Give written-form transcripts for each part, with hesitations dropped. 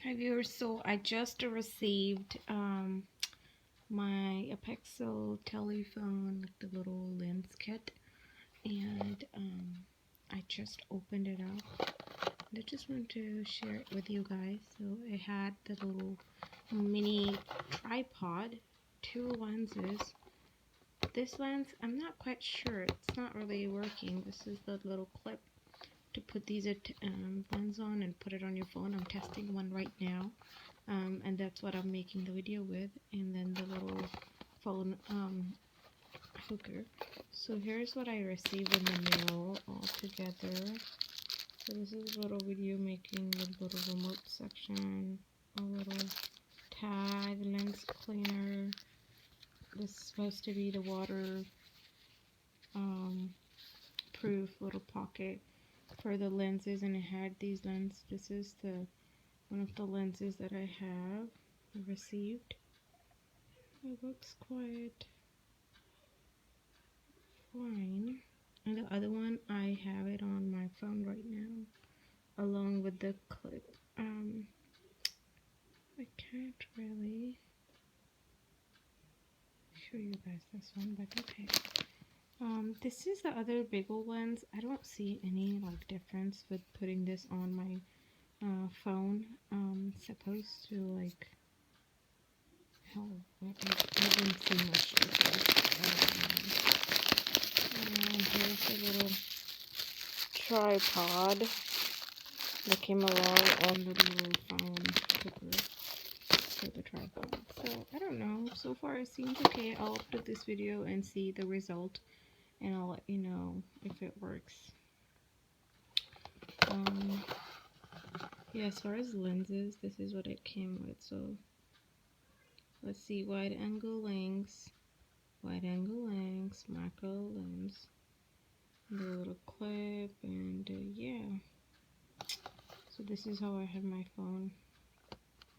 Hi viewers, so I just received my Apexel telephone with the little lens kit, and I just opened it up. And I just want to share it with you guys. So it had the little mini tripod, 2 lenses. This lens, I'm not quite sure, it's not really working. This is the little clip to put these lens on and put it on your phone. I'm testing one right now, and that's what I'm making the video with. And then the little phone hooker. So here's what I received in the mail all together. So this is a little video making with little remote section, a little tag, lens cleaner. This is supposed to be the water proof little pocket for the lenses, and it had these lenses. This is one of the lenses that I have received. It looks quite fine. And the other one, I have it on my phone right now, along with the clip. I can't really show you guys this one, but okay. This is the other big old lens. I don't see any like difference with putting this on my phone. Supposed to like help. I didn't see much difference. And here's a little tripod that came along on the little phone cover for the tripod. So I don't know. So far it seems okay. I'll upload this video and see the result, and I'll let you know if it works. Yeah, as far as lenses, this is what it came with. So let's see, wide angle lens, macro lens, the little clip, and yeah. So this is how I have my phone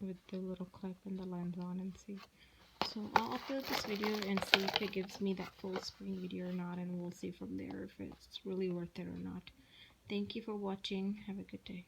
with the little clip and the lens on, and see. So I'll upload this video and see if it gives me that full screen video or not, and we'll see from there if it's really worth it or not. Thank you for watching. Have a good day.